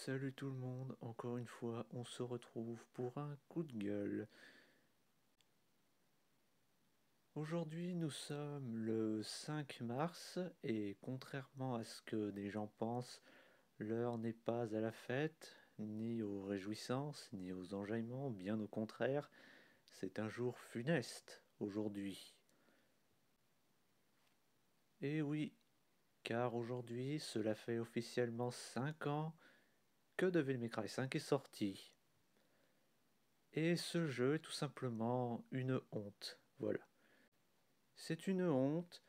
Salut tout le monde, encore une fois, on se retrouve pour un coup de gueule. Aujourd'hui, nous sommes le 5 mars et contrairement à ce que des gens pensent, l'heure n'est pas à la fête, ni aux réjouissances, ni aux enjaillements, bien au contraire, c'est un jour funeste aujourd'hui. Et oui, car aujourd'hui, cela fait officiellement 5 ans que Devil May Cry 5 est sorti. Et ce jeu est tout simplement une honte, voilà. C'est une honte,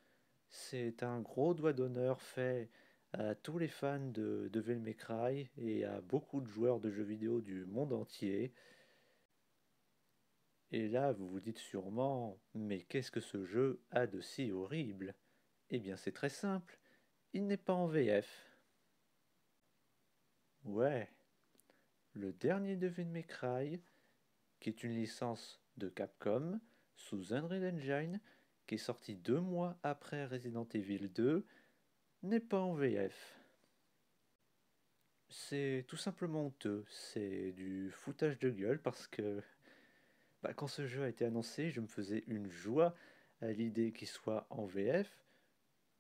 c'est un gros doigt d'honneur fait à tous les fans de Devil May Cry et à beaucoup de joueurs de jeux vidéo du monde entier. Et là, vous vous dites sûrement, mais qu'est-ce que ce jeu a de si horrible? Eh bien, c'est très simple, il n'est pas en VF. Ouais, le dernier Devil May Cry, qui est une licence de Capcom, sous Unreal Engine, qui est sorti 2 mois après Resident Evil 2, n'est pas en VF. C'est tout simplement honteux, c'est du foutage de gueule parce que quand ce jeu a été annoncé, je me faisais une joie à l'idée qu'il soit en VF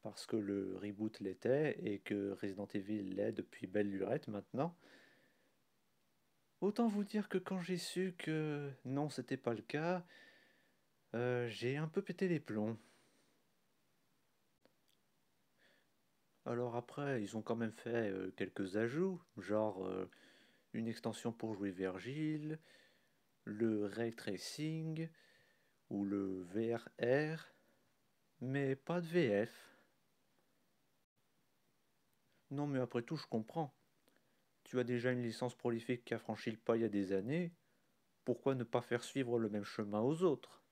parce que le reboot l'était et que Resident Evil l'est depuis belle lurette maintenant. Autant vous dire que quand j'ai su que non, c'était pas le cas, j'ai un peu pété les plombs. Alors après, ils ont quand même fait quelques ajouts, genre une extension pour jouer Virgile, le ray tracing ou le VRR, mais pas de VF. Non mais après tout, je comprends. Tu as déjà une licence prolifique qui a franchi le pas il y a des années, pourquoi ne pas faire suivre le même chemin aux autres?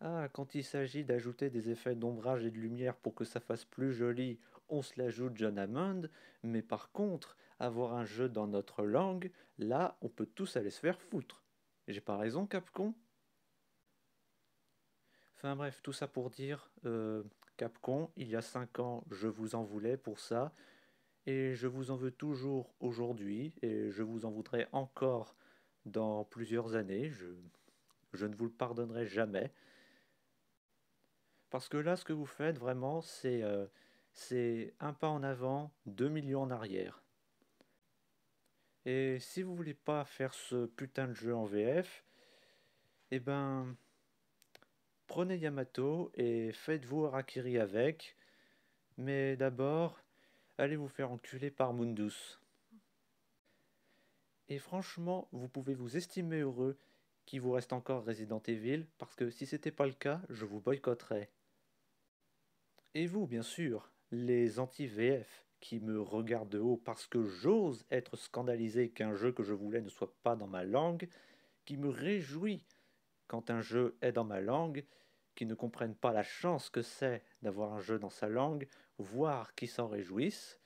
Ah, quand il s'agit d'ajouter des effets d'ombrage et de lumière pour que ça fasse plus joli, on se l'ajoute John Hammond, mais par contre, avoir un jeu dans notre langue, là, on peut tous aller se faire foutre. J'ai pas raison, Capcom? Enfin bref, tout ça pour dire, Capcom, il y a 5 ans, je vous en voulais pour ça, et je vous en veux toujours aujourd'hui, et je vous en voudrais encore dans plusieurs années, je ne vous le pardonnerai jamais. Parce que là, ce que vous faites vraiment, c'est un pas en avant, 2 millions en arrière. Et si vous voulez pas faire ce putain de jeu en VF, eh ben, prenez Yamato et faites-vous Harakiri avec. Mais d'abord, allez vous faire enculer par Mundus. Et franchement, vous pouvez vous estimer heureux qu'il vous reste encore Resident Evil, parce que si c'était pas le cas, je vous boycotterais. Et vous, bien sûr, les anti-VF qui me regardent de haut parce que j'ose être scandalisé qu'un jeu que je voulais ne soit pas dans ma langue, qui me réjouit quand un jeu est dans ma langue, qui ne comprennent pas la chance que c'est d'avoir un jeu dans sa langue, voire qui s'en réjouissent,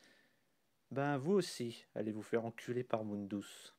ben vous aussi, allez vous faire enculer par Mundus.